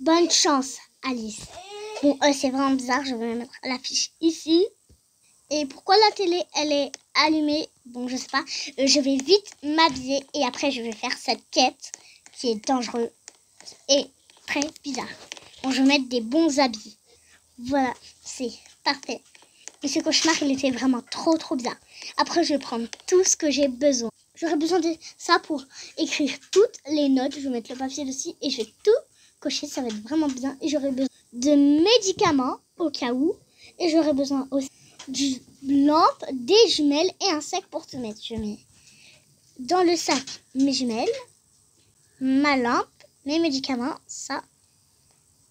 Bonne chance, Alice. Bon, c'est vraiment bizarre. Je vais mettre l'affiche ici. Et pourquoi la télé, elle est allumée? Bon, je sais pas. Je vais vite m'habiller et après, je vais faire cette quête qui est dangereuse et très bizarre. Bon, je vais mettre des bons habits. Voilà, c'est parfait. Et ce cauchemar, il était vraiment trop bizarre. Après, je vais prendre tout ce que j'ai besoin. J'aurai besoin de ça pour écrire toutes les notes. Je vais mettre le papier dessus et je vais tout cocher. Ça va être vraiment bien. Et j'aurai besoin de médicaments au cas où. Et j'aurai besoin aussi d'une lampe, des jumelles et un sac pour tout mettre. Je mets dans le sac mes jumelles, ma lampe, mes médicaments, ça,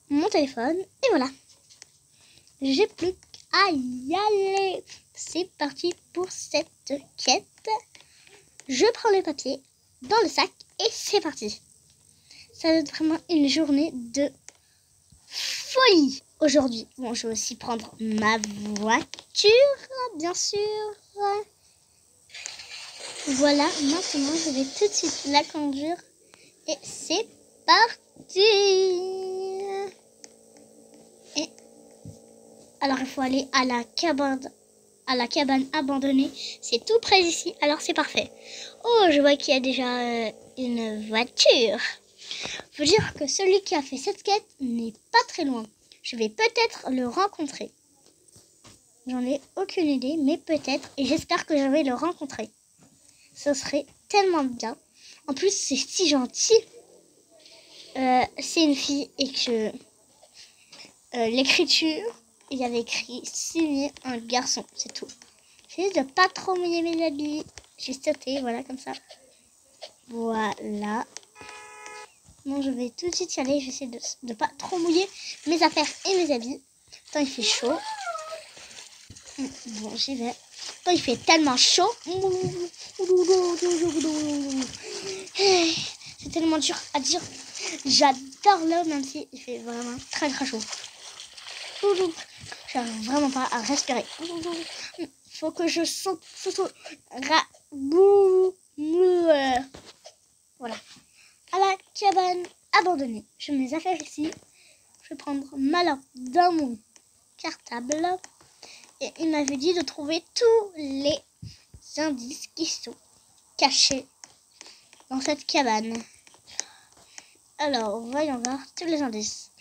mon téléphone. Et voilà. J'ai plus qu'à y aller. C'est parti pour cette quête. Je prends le papier dans le sac et c'est parti. Ça va être vraiment une journée de folie aujourd'hui. Bon, je vais aussi prendre ma voiture, bien sûr. Voilà, maintenant je vais tout de suite la conduire et c'est parti. Et alors il faut aller à la cabane abandonnée. C'est tout près d'ici, alors c'est parfait. Oh, je vois qu'il y a déjà une voiture. Faut dire que celui qui a fait cette quête n'est pas très loin. Je vais peut-être le rencontrer. J'en ai aucune idée, mais peut-être. Et j'espère que je vais le rencontrer. Ce serait tellement bien. En plus, c'est si gentil. C'est une fille et que l'écriture, il y avait écrit signé un garçon. C'est tout. J'essaie de pas trop mouiller mes habits. J'ai sauté, voilà, comme ça. Voilà. Bon, je vais tout de suite y aller. J'essaie de pas trop mouiller mes affaires et mes habits. Tant il fait chaud. Bon, j'y vais. Tant il fait tellement chaud. C'est tellement dur à dire. J'adore l'eau, même si il fait vraiment très chaud. J'arrive vraiment pas à respirer. Faut que je saute. Voilà. À la cabane abandonnée. Je mets mes affaires ici. Je vais prendre ma lampe dans mon cartable. Et il m'avait dit de trouver tous les indices qui sont cachés dans cette cabane. Alors, voyons voir tous les indices.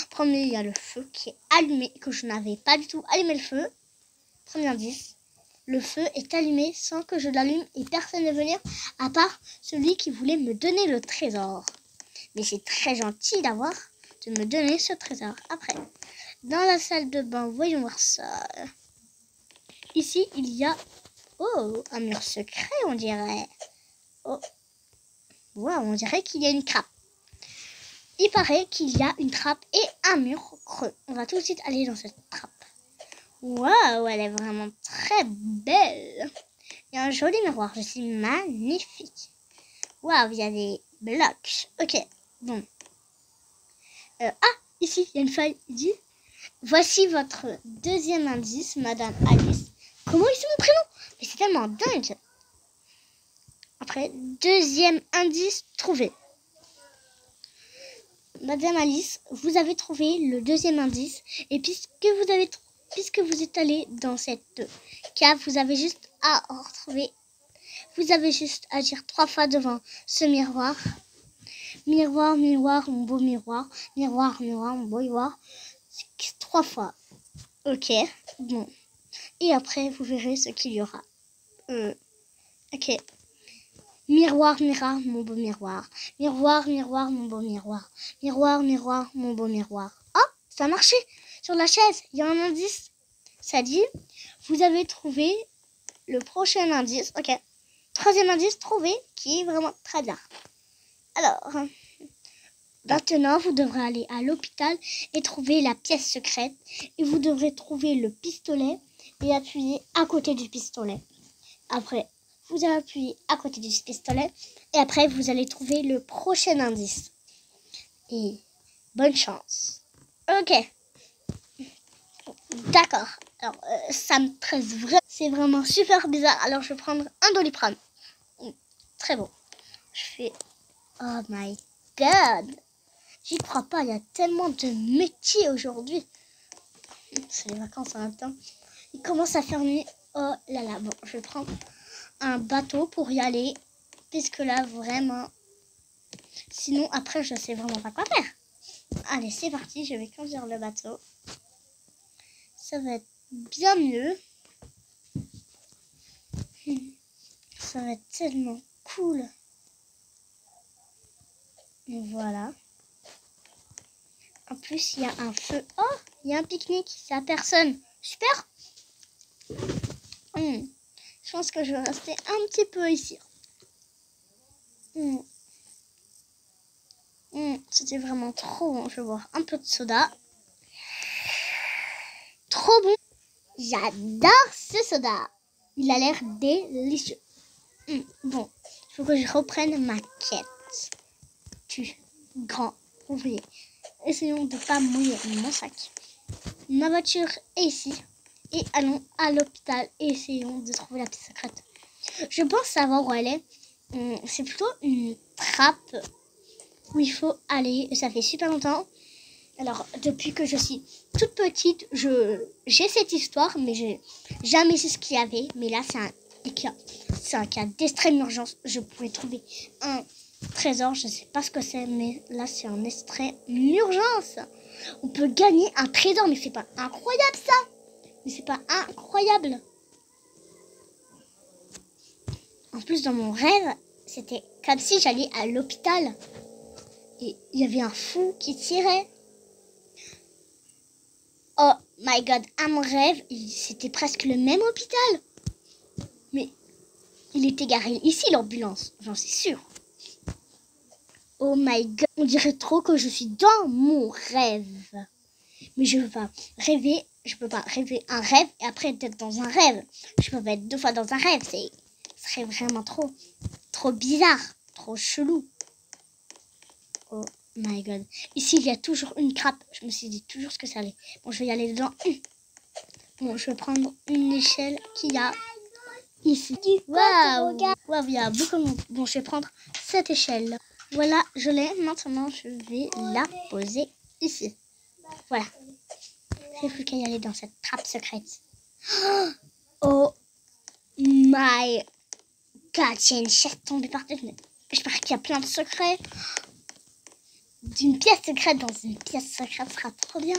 Premier, il y a le feu qui est allumé, que je n'avais pas du tout allumé le feu. Premier indice. Le feu est allumé sans que je l'allume et personne ne venir à part celui qui voulait me donner le trésor. Mais c'est très gentil de me donner ce trésor. Après, dans la salle de bain, voyons voir ça. Ici, il y a un mur secret, on dirait. Oh, wow, on dirait qu'il y a une trappe. Il paraît qu'il y a une trappe et un mur creux. On va tout de suite aller dans cette trappe. Waouh, elle est vraiment très belle. Il y a un joli miroir, je suis magnifique. Waouh, il y a des blocs. Ok, bon. Ici, il y a une feuille. Il dit, voici votre deuxième indice, Madame Alice. Comment il sait mon prénom? Mais c'est tellement dingue. Après, deuxième indice trouvé. Madame Alice, vous avez trouvé le deuxième indice. Et puisque vous êtes allé dans cette cave, vous avez juste à retrouver. Vous avez juste à dire 3 fois devant ce miroir. Miroir, miroir, mon beau miroir. Miroir, miroir, mon beau miroir. 3 fois. Ok, bon. Et après, vous verrez ce qu'il y aura. Ok. Miroir, miroir, mon beau miroir. Miroir, miroir, mon beau miroir. Miroir, miroir, mon beau miroir. Oh, ça a marché. Sur la chaise, il y a un indice. Ça dit, vous avez trouvé le prochain indice. Ok. Troisième indice trouvé, qui est vraiment très bien. Alors, maintenant, vous devrez aller à l'hôpital et trouver la pièce secrète. Et vous devrez trouver le pistolet et appuyer à côté du pistolet. Après, vous allez appuyer à côté du pistolet et après, vous allez trouver le prochain indice. Et bonne chance. Ok. D'accord. Alors, ça me stresse vraiment. C'est vraiment super bizarre. Alors, je vais prendre un Doliprane. Très bon. Je fais... Oh my God. J'y crois pas, il y a tellement de métiers aujourd'hui. C'est les vacances en même temps. Il commence à faire nuit. Oh là là, bon, je vais prendre un bateau pour y aller. Puisque là, vraiment... Sinon, après, je sais vraiment pas quoi faire. Allez, c'est parti, je vais conduire le bateau. Ça va être bien mieux. Ça va être tellement cool. Voilà. En plus, il y a un feu. Oh, il y a un pique-nique. C'est à personne. Super. Je pense que je vais rester un petit peu ici. C'était vraiment trop bon. Je vais boire un peu de soda. Trop bon. J'adore ce soda. Il a l'air délicieux. Bon, il faut que je reprenne ma quête. Tu, grand ouvrier. Essayons de ne pas mouiller mon sac. Ma voiture est ici. Et allons à l'hôpital et essayons de trouver la piste secrète. Je pense savoir où elle est. C'est plutôt une trappe où il faut aller. Ça fait super longtemps. Alors, depuis que je suis toute petite, j'ai cette histoire, mais j'ai jamais su ce qu'il y avait. Mais là, c'est un cas d'extrême urgence. Je pouvais trouver un trésor, je sais pas ce que c'est, mais là, c'est un extrait urgence. On peut gagner un trésor, mais c'est pas incroyable ça. Mais c'est pas incroyable. En plus, dans mon rêve, c'était comme si j'allais à l'hôpital. Et il y avait un fou qui tirait. Oh my god, à mon rêve, c'était presque le même hôpital. Mais il était garé ici, l'ambulance, j'en suis sûre. Oh my god, on dirait trop que je suis dans mon rêve. Mais je peux pas rêver un rêve et après être dans un rêve. Je peux pas être 2 fois dans un rêve, ce serait vraiment trop bizarre, trop chelou. Oh my god. Ici, il y a toujours une trappe. Je me suis dit toujours ce que ça allait. Bon, je vais y aller dedans. Bon, je vais prendre une échelle qu'il y a ici. Waouh, il y a beaucoup de monde. Bon, je vais prendre cette échelle. Voilà, je l'ai. Maintenant, je vais la poser ici. Voilà. Il faut qu'elle y aller dans cette trappe secrète. Oh my god, il y a une chaise tombée par terre. J'espère qu'il y a plein de secrets. D'une pièce secrète dans une pièce secrète sera trop bien.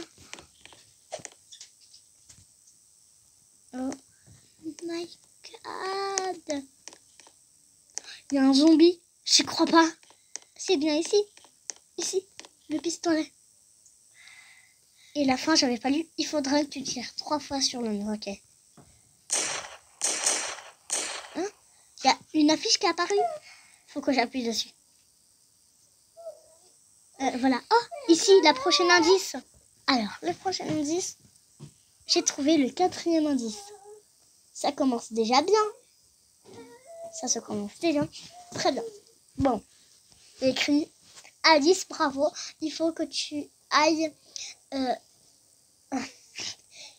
Oh my god. Il y a un zombie. Je crois pas. C'est bien ici. Ici. Le pistolet. Et la fin, j'avais pas lu. Il faudrait que tu tires 3 fois sur le mur. Ok. Hein? Il y a une affiche qui est apparue. Faut que j'appuie dessus. Voilà. Oh, ici, la prochaine indice. Alors, le prochain indice. J'ai trouvé le 4e indice. Ça commence déjà bien. Ça se commence déjà très bien. Bon. Écrit Alice, bravo. Il faut que tu ailles.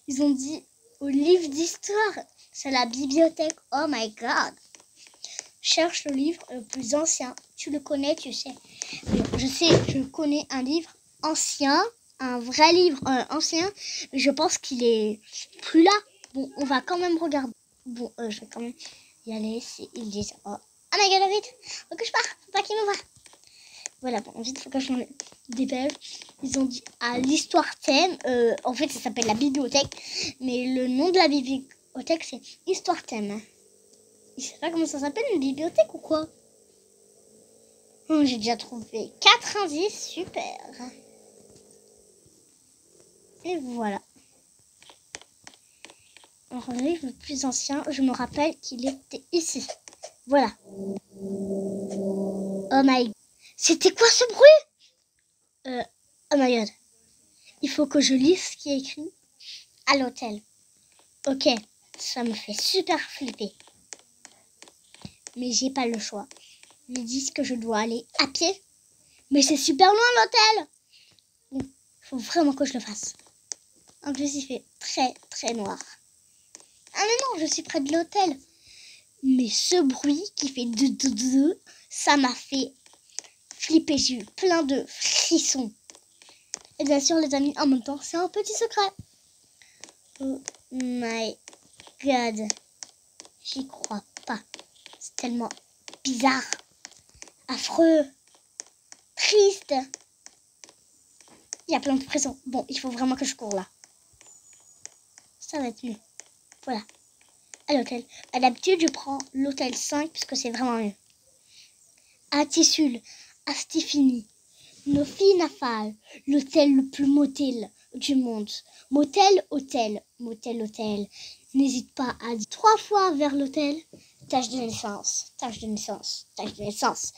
Ils ont dit au livre d'histoire. C'est la bibliothèque. Oh my god. Cherche le livre le plus ancien. Tu le connais, tu sais. Je sais, je connais un livre ancien. Un vrai livre ancien. Je pense qu'il est plus là. Bon, on va quand même regarder. Bon, je vais quand même y aller. Ils disent oh my god, vite. Faut que je pars. Faut pas qu'ils me voient. Voilà, bon, vite, faut que je me dépêche. Ils ont dit à l'histoire thème. En fait, ça s'appelle la bibliothèque. Mais le nom de la bibliothèque, c'est Histoire thème. Je sais pas comment ça s'appelle, une bibliothèque ou quoi? Oh, j'ai déjà trouvé 4 indices. Super. Et voilà. Alors, le livre le plus ancien, je me rappelle qu'il était ici. Voilà. Oh my god. C'était quoi ce bruit? Oh my god. Il faut que je lise ce qui est écrit à l'hôtel. Ok, ça me fait super flipper. Mais j'ai pas le choix. Ils disent que je dois aller à pied. Mais c'est super loin l'hôtel. Bon, il faut vraiment que je le fasse. En plus, il fait très noir. Ah mais non, je suis près de l'hôtel. Mais ce bruit qui fait ça m'a fait flipper. J'ai eu plein de frissons. Et bien sûr, les amis, en même temps, c'est un petit secret. Oh my god. J'y crois pas. C'est tellement bizarre, affreux, triste. Il y a plein de présents. Bon, il faut vraiment que je cours là. Ça va être mieux. Voilà. À l'hôtel. À l'habitude, je prends l'hôtel 5 puisque c'est vraiment mieux. À Tissul, à Stéphanie, nos filles nafales, l'hôtel le plus motel du monde. Motel, hôtel, motel, hôtel. N'hésite pas à dire 3 fois vers l'hôtel. Tâche de naissance, tâche de naissance, tâche de naissance.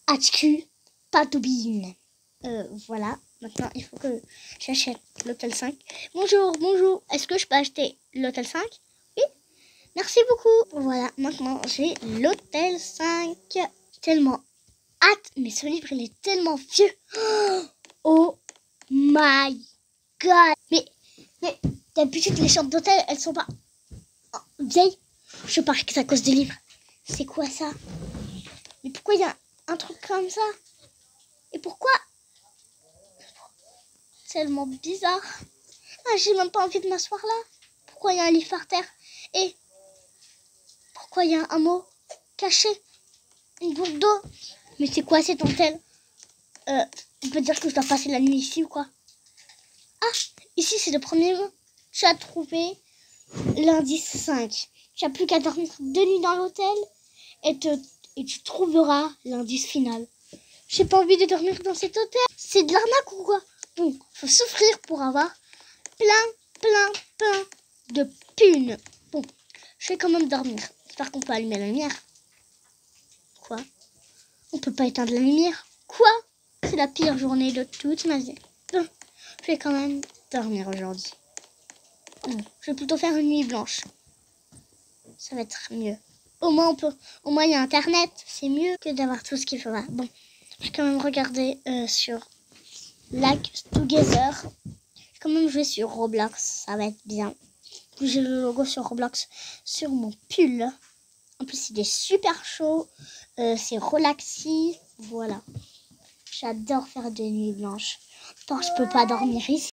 HQ, pas d'obine. Voilà. Maintenant, il faut que j'achète l'hôtel 5. Bonjour, bonjour. Est-ce que je peux acheter l'hôtel 5? Oui. Merci beaucoup. Voilà, maintenant, j'ai l'hôtel 5. Tellement hâte. Mais ce livre, il est tellement vieux. Oh my god. Mais d'habitude, les chambres d'hôtel, elles sont pas vieilles. Je parie que c'est à cause des livres. C'est quoi ça? Mais pourquoi il y a un truc comme ça? Et pourquoi? Tellement bizarre. Ah, j'ai même pas envie de m'asseoir là. Pourquoi il y a un livre par terre? Et pourquoi il y a un mot caché? Une goutte d'eau? Mais c'est quoi cet hôtel? On peut dire que je dois passer la nuit ici ou quoi? Ah, ici c'est le premier mot. Tu as trouvé l'indice 5. Tu n'as plus qu'à dormir 2 nuits dans l'hôtel et tu trouveras l'indice final. J'ai pas envie de dormir dans cet hôtel. C'est de l'arnaque ou quoi? Bon, faut souffrir pour avoir plein de thunes. Bon, je vais quand même dormir. J'espère qu'on peut allumer la lumière. Quoi? On peut pas éteindre la lumière? Quoi? C'est la pire journée de toute ma vie. Bon, je vais quand même dormir aujourd'hui. Bon, je vais plutôt faire une nuit blanche. Ça va être mieux. Au moins il y a internet. C'est mieux que d'avoir tout ce qu'il faudra. Bon, je vais quand même regarder sur Like Together. Je vais quand même jouer sur Roblox. Ça va être bien. J'ai le logo sur Roblox sur mon pull. En plus, il est super chaud. C'est relaxi. Voilà. J'adore faire des nuits blanches. Parce que je peux pas dormir ici.